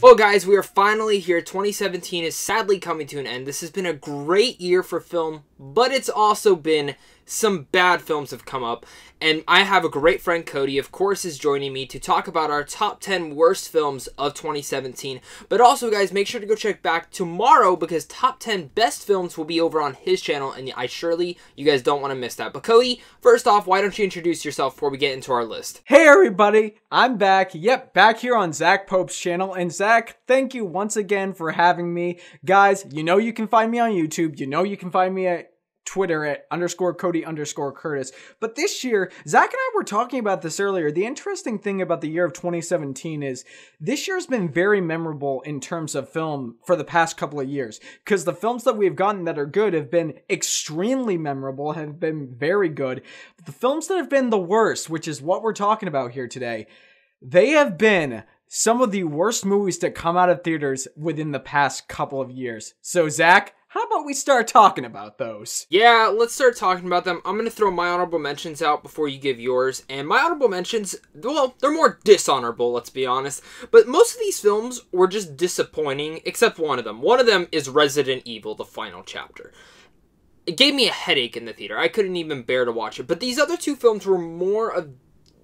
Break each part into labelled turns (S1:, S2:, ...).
S1: Well guys, we are finally here. 2017 is sadly coming to an end. This has been a great year for film, but it's also been some bad films have come up, and I have a great friend, Cody, of course, is joining me to talk about our top 10 worst films of 2017. But also, guys, make sure to go check back tomorrow because top 10 best films will be over on his channel, and you guys don't want to miss that. But Cody, first off, why don't you introduce yourself before we get into our list?
S2: Hey everybody, I'm back. Yep, back here on Zach Pope's channel. And Zach, thank you once again for having me. Guys, you know you can find me on YouTube. You know you can find me at Twitter at _Cody_Curtis. But this year, Zach and I were talking about this earlier. The interesting thing about the year of 2017 is this year's been very memorable in terms of film for the past couple of years. Because the films that we've gotten that are good have been extremely memorable, have been very good. But the films that have been the worst, which is what we're talking about here today, they have been some of the worst movies to come out of theaters within the past couple of years. So Zach, how about we start talking about those?
S1: Yeah, let's start talking about them. I'm going to throw my honorable mentions out before you give yours. And my honorable mentions, well, they're more dishonorable, let's be honest. But most of these films were just disappointing, except one of them. One of them is Resident Evil, the final chapter. It gave me a headache in the theater. I couldn't even bear to watch it. But these other two films were more of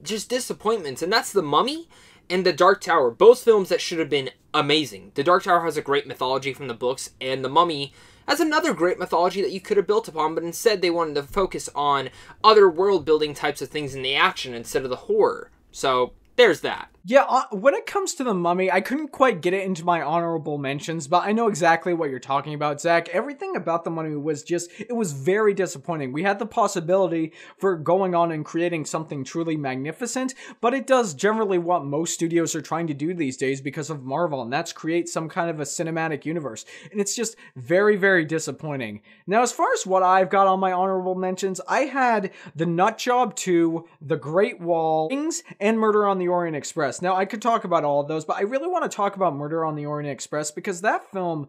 S1: just disappointments. And that's The Mummy and The Dark Tower. Both films that should have been amazing. The Dark Tower has a great mythology from the books, and The Mummy has another great mythology that you could have built upon, but instead they wanted to focus on other world-building types of things in the action instead of the horror. So, there's that.
S2: Yeah, when it comes to The Mummy, I couldn't quite get it into my honorable mentions, but I know exactly what you're talking about, Zach. Everything about The Mummy was just, it was very disappointing. We had the possibility for going on and creating something truly magnificent, but it does generally what most studios are trying to do these days because of Marvel, and that's create some kind of a cinematic universe. And it's just very, very disappointing. Now, as far as what I've got on my honorable mentions, I had The Nut Job 2, The Great Wall, Things, and Murder on the Orient Express. Now, I could talk about all of those, but I really want to talk about Murder on the Orient Express because that film,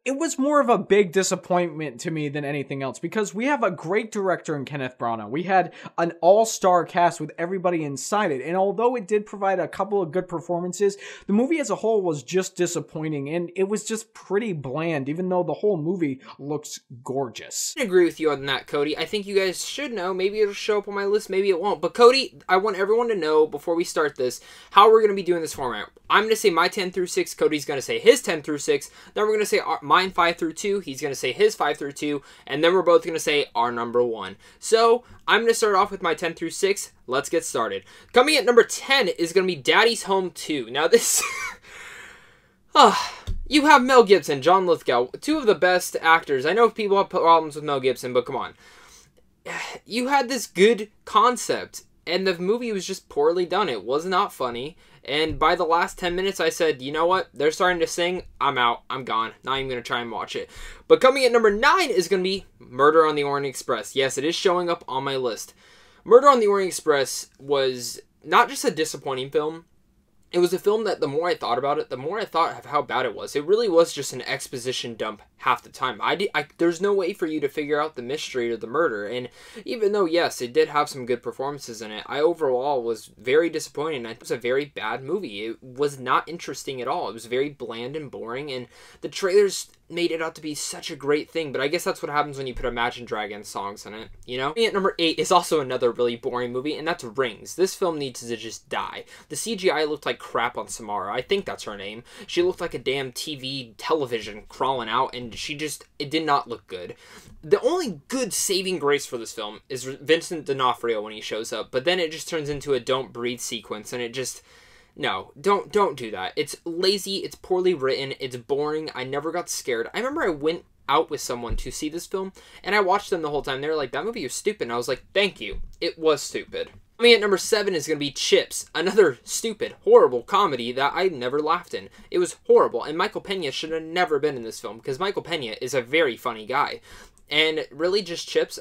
S2: it was more of a big disappointment to me than anything else because we have a great director in Kenneth Branagh. We had an all-star cast with everybody inside it, and although it did provide a couple of good performances, the movie as a whole was just disappointing, and it was just pretty bland, even though the whole movie looks gorgeous.
S1: I agree with you on that, Cody. I think you guys should know. Maybe it'll show up on my list, maybe it won't. But Cody, I want everyone to know, before we start this, how we're going to be doing this format. I'm going to say my 10 through 6, Cody's going to say his 10 through 6, then we're going to say mine 5 through 2, he's going to say his 5 through 2, and then we're both going to say our number 1. So, I'm going to start off with my 10 through 6. Let's get started. Coming at number 10 is going to be Daddy's Home 2. Now this... you have Mel Gibson, John Lithgow, two of the best actors. I know people have problems with Mel Gibson, but come on. You had this good concept, and the movie was just poorly done. It was not funny. And by the last 10 minutes, I said, you know what? They're starting to sing. I'm out. I'm gone. Not even going to try and watch it. But coming at number 9 is going to be Murder on the Orient Express. Yes, it is showing up on my list. Murder on the Orient Express was not just a disappointing film. It was a film that the more I thought about it, the more I thought of how bad it was. It really was just an exposition dump half the time. There's no way for you to figure out the mystery or the murder. And even though, yes, it did have some good performances in it, I overall was very disappointed. It was a very bad movie. It was not interesting at all. It was very bland and boring. And the trailers made it out to be such a great thing, but I guess that's what happens when you put Imagine Dragons songs in it, you know? At number 8 is also another really boring movie, and that's Rings. This film needs to just die. The CGI looked like crap on Samara. I think that's her name. She looked like a damn television crawling out, and it did not look good. The only good saving grace for this film is Vincent D'Onofrio when he shows up, but then it just turns into a don't breathe sequence, and it just... No, don't do that. It's lazy, it's poorly written, it's boring, I never got scared. I remember I went out with someone to see this film, and I watched them the whole time. They were like, that movie was stupid, and I was like, thank you. It was stupid. Coming at number 7 is going to be Chips, another stupid, horrible comedy that I never laughed in. It was horrible, and Michael Pena should have never been in this film, because Michael Pena is a very funny guy. And really, just Chips,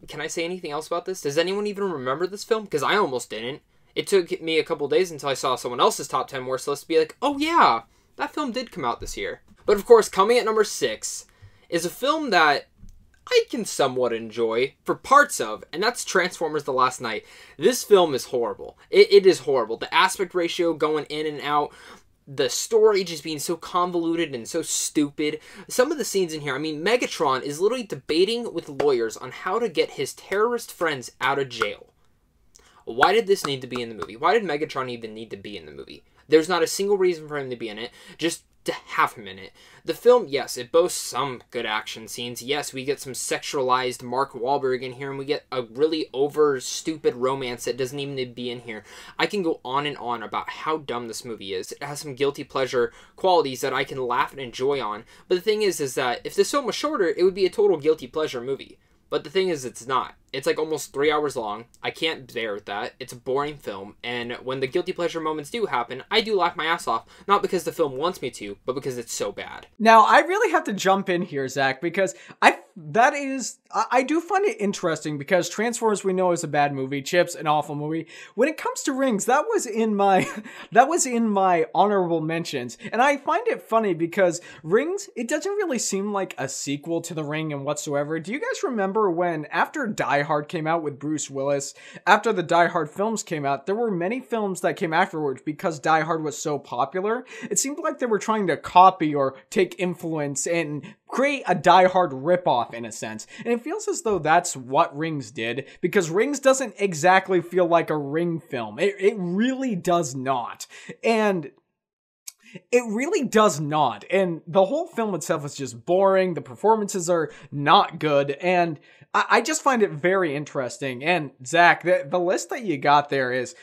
S1: can I say anything else about this? Does anyone even remember this film? Because I almost didn't. It took me a couple days until I saw someone else's top 10 worst list to be like, oh yeah, that film did come out this year. But of course, coming at number 6 is a film that I can somewhat enjoy for parts of, and that's Transformers The Last Knight. This film is horrible. It is horrible. The aspect ratio going in and out, the story just being so convoluted and so stupid. Some of the scenes in here, I mean, Megatron is literally debating with lawyers on how to get his terrorist friends out of jail. Why did this need to be in the movie? Why did Megatron even need to be in the movie? There's not a single reason for him to be in it, just to have him in it. The film, yes, it boasts some good action scenes. Yes, we get some sexualized Mark Wahlberg in here, and we get a really over stupid romance that doesn't even need to be in here. I can go on and on about how dumb this movie is. It has some guilty pleasure qualities that I can laugh and enjoy on. But the thing is that if this film was shorter, it would be a total guilty pleasure movie. But the thing is, it's not. It's like almost 3 hours long. I can't bear with that. It's a boring film. And when the guilty pleasure moments do happen, I do laugh my ass off. Not because the film wants me to, but because it's so bad.
S2: Now, I really have to jump in here, Zach, because I do find it interesting because Transformers we know is a bad movie, Chips an awful movie. When it comes to Rings, that was in my honorable mentions, and I find it funny because Rings, it doesn't really seem like a sequel to The Ring and whatsoever. Do you guys remember when after Die Hard came out with Bruce Willis, after the Die Hard films came out, there were many films that came afterwards because Die Hard was so popular. It seemed like they were trying to copy or take influence and create a Die Hard ripoff in a sense. And it feels as though that's what Rings did, because Rings doesn't exactly feel like a Ring film. It really does not. And it really does not. And the whole film itself is just boring. The performances are not good. And I just find it very interesting. And Zach, the list that you got there is,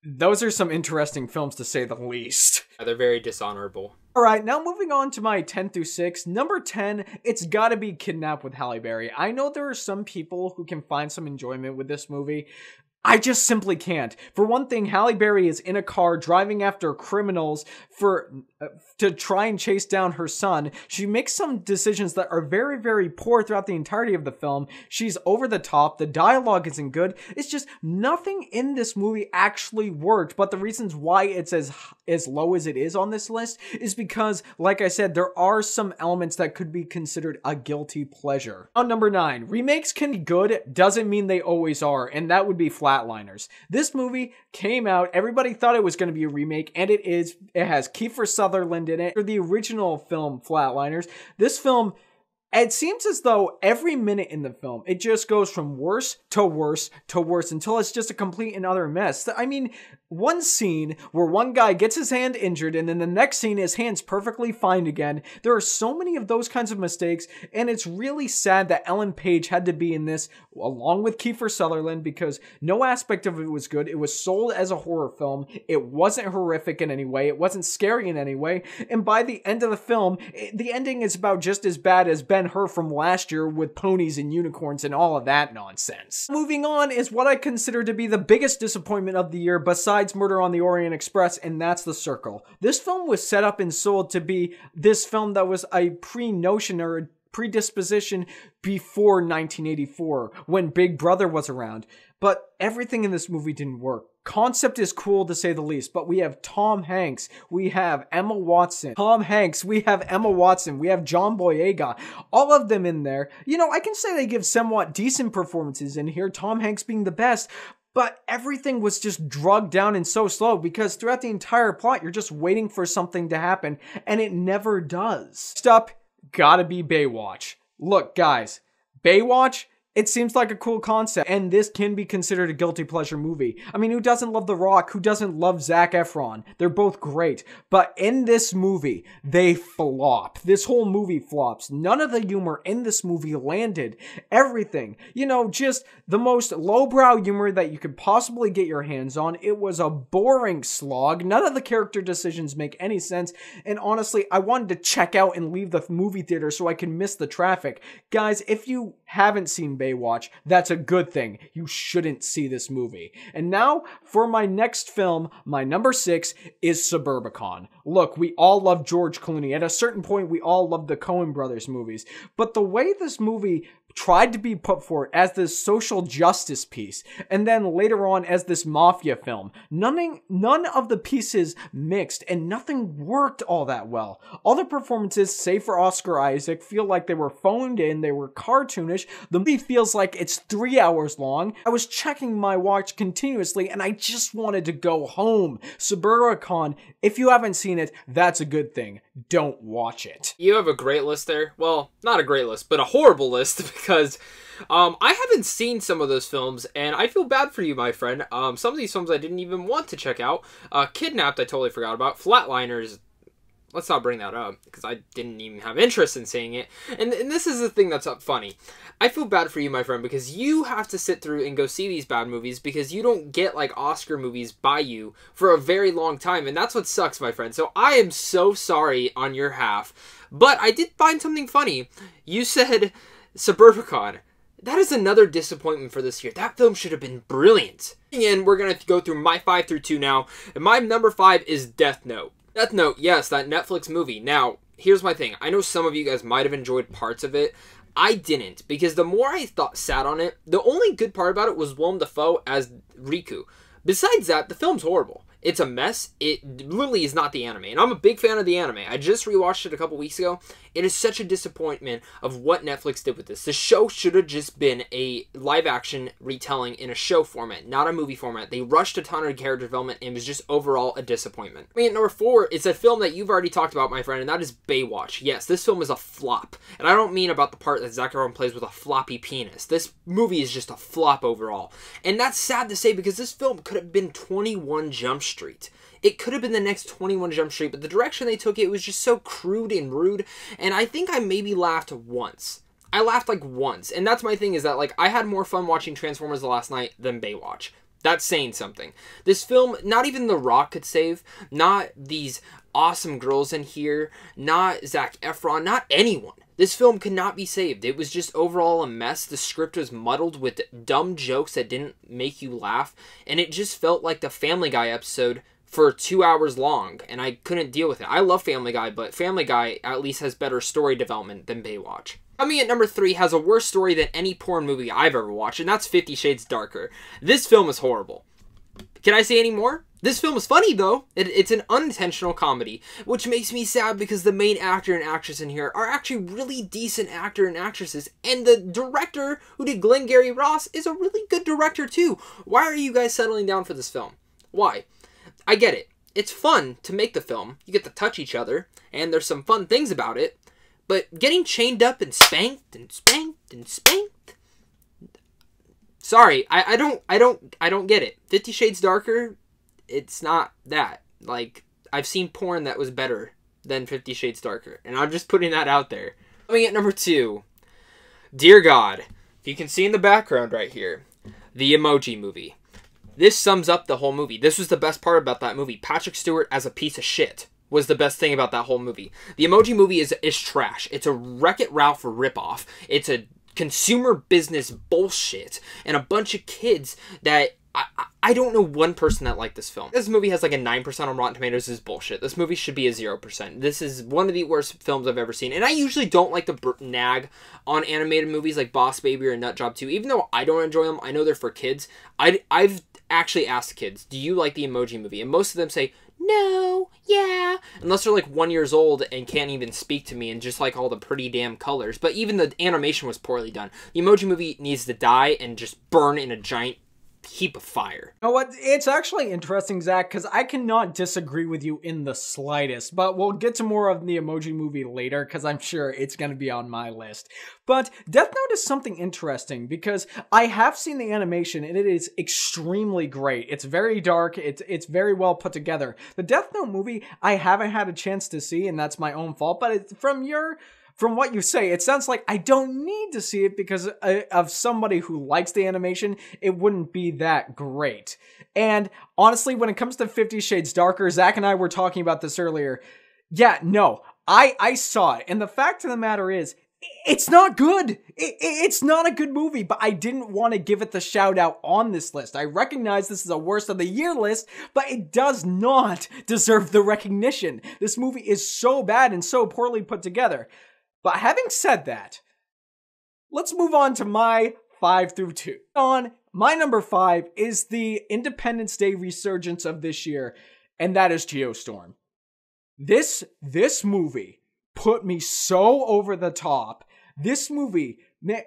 S2: those are some interesting films to say the least.
S1: They're very dishonorable.
S2: All right, now moving on to my 10 through 6. Number 10, it's gotta be Kidnapped with Halle Berry. I know there are some people who can find some enjoyment with this movie. I just simply can't. For one thing, Halle Berry is in a car driving after criminals to try and chase down her son. She makes some decisions that are very, very poor throughout the entirety of the film. She's over the top. The dialogue isn't good. It's just nothing in this movie actually worked. But the reasons why it's as low as it is on this list is because, like I said, there are some elements that could be considered a guilty pleasure. On number 9, remakes can be good, doesn't mean they always are, and that would be Flatliners. This movie came out, everybody thought it was going to be a remake, and it is. It has Kiefer Sutherland in it. For the original film Flatliners, this film, it seems as though every minute in the film, it just goes from worse to worse to worse until it's just a complete and utter mess. I mean, one scene where one guy gets his hand injured and then the next scene his hand's perfectly fine again. There are so many of those kinds of mistakes, and it's really sad that Ellen Page had to be in this along with Kiefer Sutherland because no aspect of it was good. It was sold as a horror film. It wasn't horrific in any way. It wasn't scary in any way. And by the end of the film, the ending is about just as bad as Ben-Hur from last year with ponies and unicorns and all of that nonsense. Moving on is what I consider to be the biggest disappointment of the year besides Murder on the Orient Express, and that's The Circle. This film was set up and sold to be this film that was a pre-notion or a predisposition before 1984 when Big Brother was around. But everything in this movie didn't work. Concept is cool to say the least, but we have Tom Hanks, we have Emma Watson. Tom Hanks, we have Emma Watson, we have John Boyega, all of them in there. You know, I can say they give somewhat decent performances in here, Tom Hanks being the best, but everything was just drugged down and so slow because throughout the entire plot, you're just waiting for something to happen, and it never does. Next up, gotta be Baywatch. Look, guys, Baywatch, it seems like a cool concept, and this can be considered a guilty pleasure movie. I mean, who doesn't love The Rock? Who doesn't love Zac Efron? They're both great. But in this movie, they flop. This whole movie flops. None of the humor in this movie landed. Everything. You know, just the most lowbrow humor that you could possibly get your hands on. It was a boring slog. None of the character decisions make any sense. And honestly, I wanted to check out and leave the movie theater so I could miss the traffic. Guys, if you haven't seen Baywatch, that's a good thing. You shouldn't see this movie. And now, for my next film, my number 6 is Suburbicon. Look, we all love George Clooney. At a certain point, we all love the Coen Brothers movies. But the way this movie tried to be put forward as this social justice piece, and then later on as this mafia film. None of the pieces mixed, and nothing worked all that well. All the performances, save for Oscar Isaac, feel like they were phoned in, they were cartoonish. The movie feels like it's 3 hours long. I was checking my watch continuously, and I just wanted to go home. Suburbicon, if you haven't seen it, that's a good thing. Don't watch it.
S1: You have a great list there. Well, not a great list, but a horrible list, because I haven't seen some of those films, and I feel bad for you, my friend. Some of these films I didn't even want to check out. Kidnapped, I totally forgot about. Flatliners, let's not bring that up, because I didn't even have interest in seeing it. And this is the thing that's funny. I feel bad for you, my friend, because you have to sit through and go see these bad movies because you don't get, like, Oscar movies by you for a very long time, and that's what sucks, my friend. So I am so sorry on your half. But I did find something funny. You said Suburbicon. That is another disappointment for this year. That film should have been brilliant. And we're going to go through my 5 through 2 now. And my number 5 is Death Note. Death Note, yes, that Netflix movie. Now, here's my thing. I know some of you guys might have enjoyed parts of it. I didn't, because the more I sat on it, the only good part about it was Willem Dafoe as Riku. Besides that, the film's horrible. It's a mess. It literally is not the anime. And I'm a big fan of the anime. I just rewatched it a couple weeks ago. It is such a disappointment of what Netflix did with this. The show should have just been a live-action retelling in a show format, not a movie format. They rushed a ton of character development, and it was just overall a disappointment. I mean, number 4 is a film that you've already talked about, my friend, and that is Baywatch. Yes, this film is a flop. And I don't mean about the part that Zac Efron plays with a floppy penis. This movie is just a flop overall. And that's sad to say, because this film could have been 21 Jump Street. It could have been the next 21 Jump Street, but the direction they took it was just so crude and rude, and I think I maybe laughed once. I laughed like once, and that's my thing, is that like I had more fun watching Transformers the last night than Baywatch. That's saying something. This film, not even The Rock could save, not these awesome girls in here, not Zac Efron, not anyone. This film could not be saved. It was just overall a mess. The script was muddled with dumb jokes that didn't make you laugh, and it just felt like the Family Guy episode for 2 hours long, and I couldn't deal with it. I love Family Guy, but Family Guy at least has better story development than Baywatch. Coming at number 3 has a worse story than any porn movie I've ever watched, and that's 50 Shades Darker. This film is horrible. Can I say any more? This film is funny, though. It's an unintentional comedy, which makes me sad because the main actor and actress in here are actually really decent actor and actresses, and the director who did Glengarry Ross is a really good director, too. Why are you guys settling down for this film? Why? I get it. It's fun to make the film. You get to touch each other, and there's some fun things about it. But getting chained up and spanked and spanked and spanked. Sorry, I don't get it. 50 Shades Darker, it's not that. Like, I've seen porn that was better than 50 Shades Darker, and I'm just putting that out there. Coming at number 2, dear God, if you can see in the background right here, the Emoji Movie. This sums up the whole movie. This was the best part about that movie. Patrick Stewart as a piece of shit was the best thing about that whole movie. The Emoji Movie is trash. It's a Wreck-It Ralph ripoff. It's a consumer business bullshit. And a bunch of kids that... I don't know one person that liked this film. This movie has like a 9% on Rotten Tomatoes. This is bullshit. This movie should be a 0%. This is one of the worst films I've ever seen. And I usually don't like to nag on animated movies like Boss Baby or Nut Job 2. Even though I don't enjoy them, I know they're for kids. I've actually asked kids, do you like the Emoji Movie? And most of them say, no, yeah. Unless they're like 1 year old and can't even speak to me and just like all the pretty damn colors. But even the animation was poorly done. The Emoji Movie needs to die and just burn in a giant heap of fire.
S2: You know what? It's actually interesting, Zach, because I cannot disagree with you in the slightest, but we'll get to more of the Emoji Movie later, because I'm sure it's going to be on my list. But Death Note is something interesting, because I have seen the animation, and it is extremely great. It's very dark, it's very well put together. The Death Note movie, I haven't had a chance to see, and that's my own fault, but from what you say, it sounds like I don't need to see it because of somebody who likes the animation, it wouldn't be that great. And honestly, when it comes to 50 Shades Darker, Zach and I were talking about this earlier. Yeah, no, I saw it. And the fact of the matter is, it's not good. It's not a good movie, but I didn't want to give it the shout out on this list. I recognize this is a worst of the year list, but it does not deserve the recognition. This movie is so bad and so poorly put together. But having said that, Let's move on to my 5 through 2. On my number 5 is the Independence Day resurgence of this year, and that is Geostorm. This movie put me so over the top. This movie, the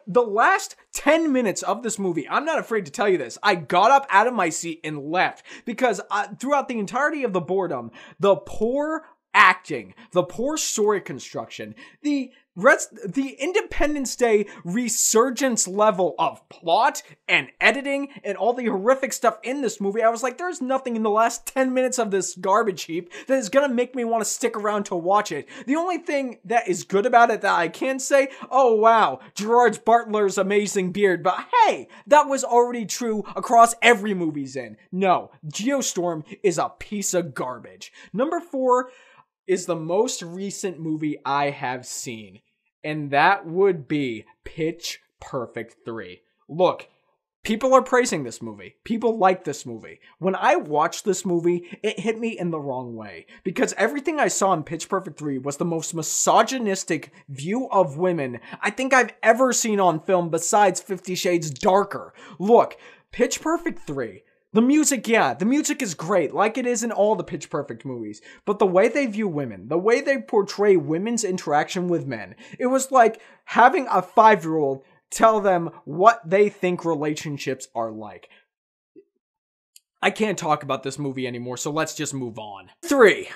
S2: last 10 minutes of this movie, I'm not afraid to tell you this, I got up out of my seat and left because throughout the entirety of the boredom, the poor acting, the poor story construction, the Independence Day resurgence level of plot and editing and all the horrific stuff in this movie, I was like, there's nothing in the last 10 minutes of this garbage heap that is gonna make me want to stick around to watch it. The only thing that is good about it that I can say, oh wow, Gerard Butler's amazing beard, but hey, that was already true across every movie's in. No, Geostorm is a piece of garbage. Number 4 is the most recent movie I have seen, and that would be Pitch Perfect 3. Look, people are praising this movie. People like this movie. When I watched this movie, it hit me in the wrong way, because everything I saw in Pitch Perfect 3 was the most misogynistic view of women I think I've ever seen on film besides 50 Shades Darker. Look, Pitch Perfect 3, the music is great, like it is in all the Pitch Perfect movies. But the way they view women, the way they portray women's interaction with men, it was like having a 5-year-old tell them what they think relationships are like. I can't talk about this movie anymore, so let's just move on. 3.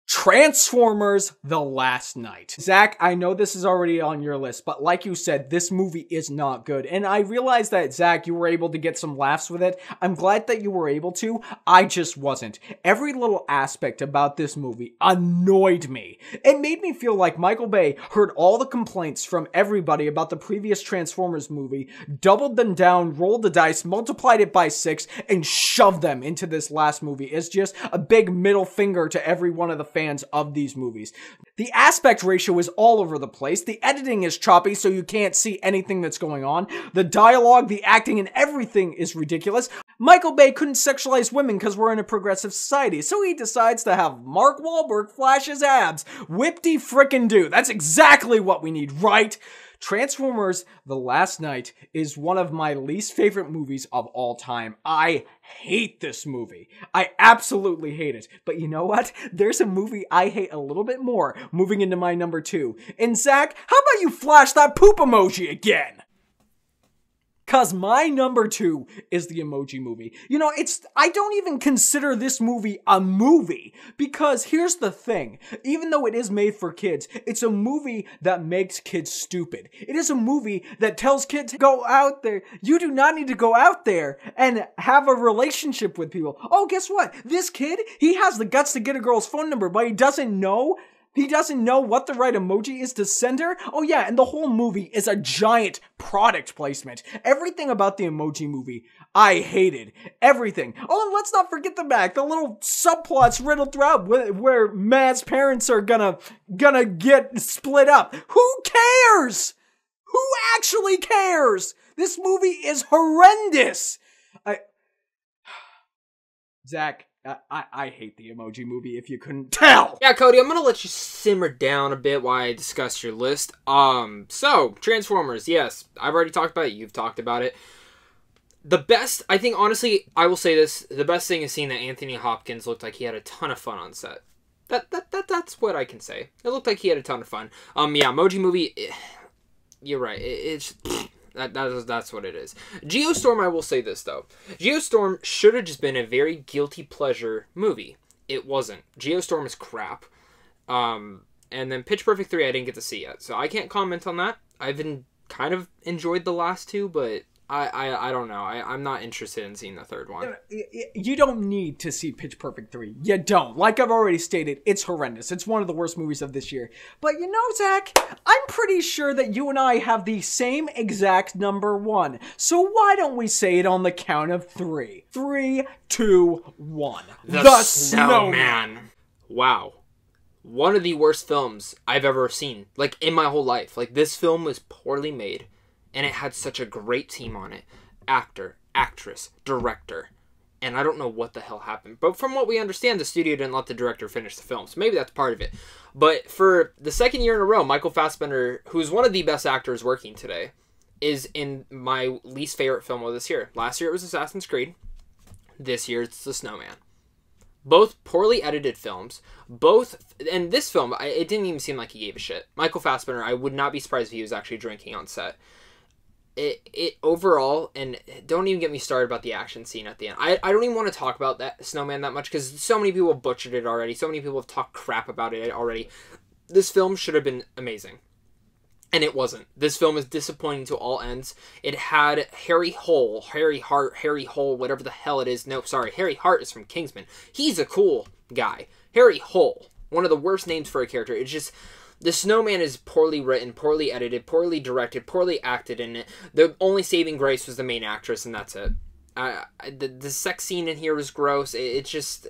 S2: Transformers: The Last Knight. Zach, I know this is already on your list, but like you said, this movie is not good. And I realize that, Zach, you were able to get some laughs with it. I'm glad that you were able to. I just wasn't. Every little aspect about this movie annoyed me. It made me feel like Michael Bay heard all the complaints from everybody about the previous Transformers movie, doubled them down, rolled the dice, multiplied it by 6, and shoved them into this last movie as just a big middle finger to every one of the fans of these movies. The aspect ratio is all over the place. The editing is choppy, so you can't see anything that's going on. The dialogue, the acting, and everything is ridiculous. Michael Bay couldn't sexualize women because we're in a progressive society, so he decides to have Mark Wahlberg flash his abs. Whip-de-frickin-do. That's exactly what we need, right? Transformers: The Last Knight is one of my least favorite movies of all time. I hate this movie. I absolutely hate it. But you know what? There's a movie I hate a little bit more moving into my number 2. And Zach, how about you flash that poop emoji again? Cause my number 2 is the Emoji Movie. You know, I don't even consider this movie a movie, because here's the thing. Even though it is made for kids, it's a movie that makes kids stupid. It is a movie that tells kids, go out there. You do not need to go out there and have a relationship with people. Oh, guess what? This kid, he has the guts to get a girl's phone number, but he doesn't know what the right emoji is to send her. Oh yeah, and the whole movie is a giant product placement. Everything about the Emoji Movie, I hated. Everything. Oh, and let's not forget the little subplots riddled throughout where Matt's parents are gonna get split up. Who cares? Who actually cares? This movie is horrendous. Zach, I hate the Emoji Movie, if you couldn't tell.
S1: Yeah, Cody, I'm gonna let you simmer down a bit while I discuss your list. So, Transformers, yes, I've already talked about it, you've talked about it. The best, I think, honestly, I will say this, the best thing is seeing that Anthony Hopkins looked like he had a ton of fun on set. That's what I can say. It looked like he had a ton of fun. Yeah, Emoji Movie, you're right, it's... That's what it is. Geostorm, I will say this, though. Geostorm should have just been a very guilty pleasure movie. It wasn't. Geostorm is crap. And then Pitch Perfect 3 I didn't get to see yet, so I can't comment on that. I've kind of enjoyed the last two, but I don't know. I'm not interested in seeing the third one.
S2: You don't need to see Pitch Perfect 3. You don't. Like I've already stated, it's horrendous. It's one of the worst movies of this year. But you know, Zach, I'm pretty sure that you and I have the same exact number 1. So why don't we say it on the count of 3? 3, 2, 1.
S1: The Snowman. Wow. One of the worst films I've ever seen. Like, in my whole life. Like, this film was poorly made. And it had such a great team on it. Actor, actress, director. and I don't know what the hell happened. But from what we understand, the studio didn't let the director finish the film, so maybe that's part of it. But for the second year in a row, Michael Fassbender, who's one of the best actors working today, is in my least favorite film of this year. Last year it was Assassin's Creed. This year it's The Snowman. Both poorly edited films. And this film, it didn't even seem like he gave a shit. Michael Fassbender, I would not be surprised if he was actually drinking on set. It overall, and don't even get me started about the action scene at the end. I don't even want to talk about that Snowman that much, because so many people have butchered it already. So many people have talked crap about it already. This film should have been amazing. And it wasn't. This film is disappointing to all ends. It had Harry Hole, whatever the hell it is. No, sorry, Harry Hart is from Kingsman. He's a cool guy. Harry Hole, one of the worst names for a character. It's just, The Snowman is poorly written, poorly edited, poorly directed, poorly acted in it. The only saving grace was the main actress, and that's it. The sex scene in here was gross. It's just...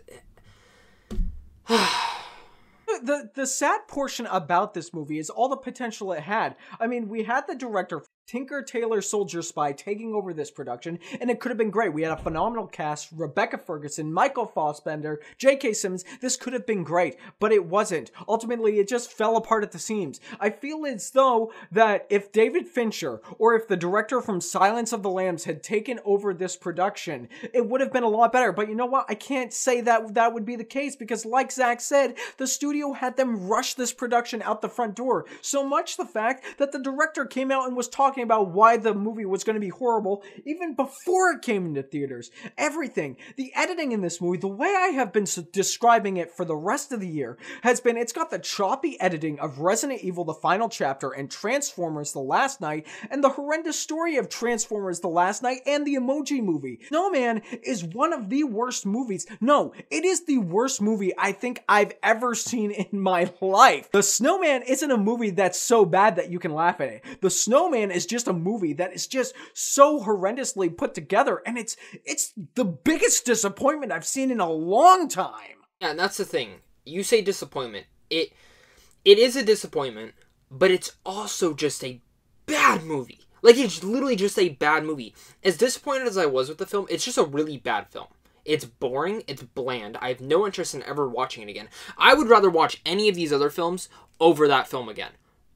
S2: The sad portion about this movie is all the potential it had. I mean, we had the director, Tinker Tailor Soldier Spy, taking over this production, and it could have been great. We had a phenomenal cast: Rebecca Ferguson, Michael Fassbender, J.K. Simmons. This could have been great, but it wasn't. Ultimately, it just fell apart at the seams. I feel as though that if David Fincher, or if the director from Silence of the Lambs had taken over this production, it would have been a lot better. But you know what? I can't say that that would be the case, because like Zach said, the studio had them rush this production out the front door. So much the fact that the director came out and was talking about why the movie was going to be horrible even before it came into theaters. Everything. The editing in this movie, the way I have been describing it for the rest of the year, has been, it's got the choppy editing of Resident Evil The Final Chapter and Transformers The Last Night, and the horrendous story of Transformers The Last Night and the Emoji Movie. Snowman is one of the worst movies. No, it is the worst movie I think I've ever seen in my life. The Snowman isn't a movie that's so bad that you can laugh at it. The Snowman is just a movie that is just so horrendously put together, and it's the biggest disappointment I've seen in a long time.
S1: Yeah, and that's the thing. You say disappointment. It is a disappointment, but it's also just a bad movie. Like, it's literally just a bad movie. As disappointed as I was with the film, it's just a really bad film. It's boring, it's bland, I have no interest in ever watching it again. I would rather watch any of these other films over that film again.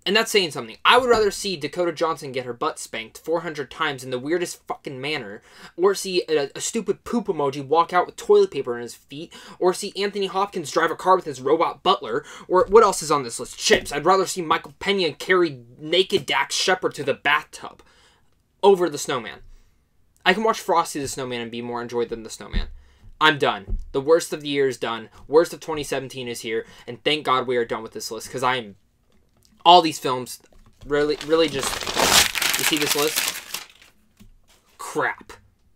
S1: And that's saying something. I would rather see Dakota Johnson get her butt spanked 400 times in the weirdest fucking manner, or see a stupid poop emoji walk out with toilet paper in his feet, or see Anthony Hopkins drive a car with his robot butler, or what else is on this list? Chips. I'd rather see Michael Pena carry naked Dax Shepard to the bathtub over The Snowman. I can watch Frosty the Snowman and be more enjoyed than The Snowman. I'm done. The worst of the year is done. Worst of 2017 is here, and thank God we are done with this list, because I am... All these films, really just... You see this list? Crap.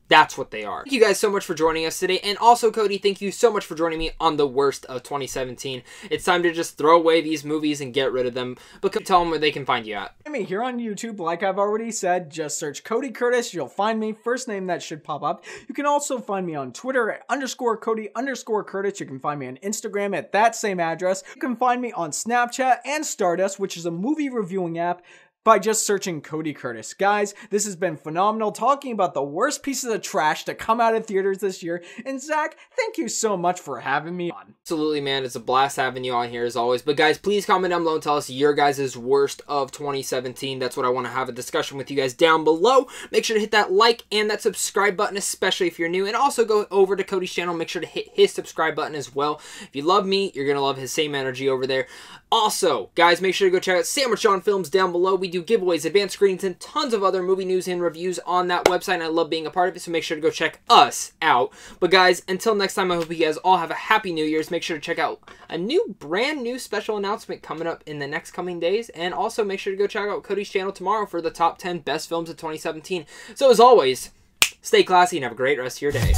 S1: That's what they are. Thank you guys so much for joining us today. And also, Cody, thank you so much for joining me on the worst of 2017. It's time to just throw away these movies and get rid of them. But tell them where they can find you at.
S2: Find me here on YouTube, like I've already said. Just search Cody Curtis. You'll find me. First name that should pop up. You can also find me on Twitter at _Cody_Curtis. You can find me on Instagram at that same address. You can find me on Snapchat and Stardust, which is a movie reviewing app, by just searching Cody Curtis. Guys, this has been phenomenal, talking about the worst pieces of trash to come out of theaters this year. And Zach, thank you so much for having me on.
S1: Absolutely, man. It's a blast having you on here as always. But guys, please comment down below and tell us your guys' worst of 2017. That's what I want to have a discussion with you guys down below. Make sure to hit that like and that subscribe button, especially if you're new. And also go over to Cody's channel. Make sure to hit his subscribe button as well. If you love me, you're going to love his same energy over there. Also, guys, make sure to go check out Sandwich John Films down below. We do giveaways, advanced screenings, and tons of other movie news and reviews on that website, and I love being a part of it, so make sure to go check us out. But guys, until next time, I hope you guys all have a happy New Year's. Make sure to check out a brand new special announcement coming up in the next coming days, and also make sure to go check out Cody's channel tomorrow for the top 10 best films of 2017. So as always, stay classy and have a great rest of your day.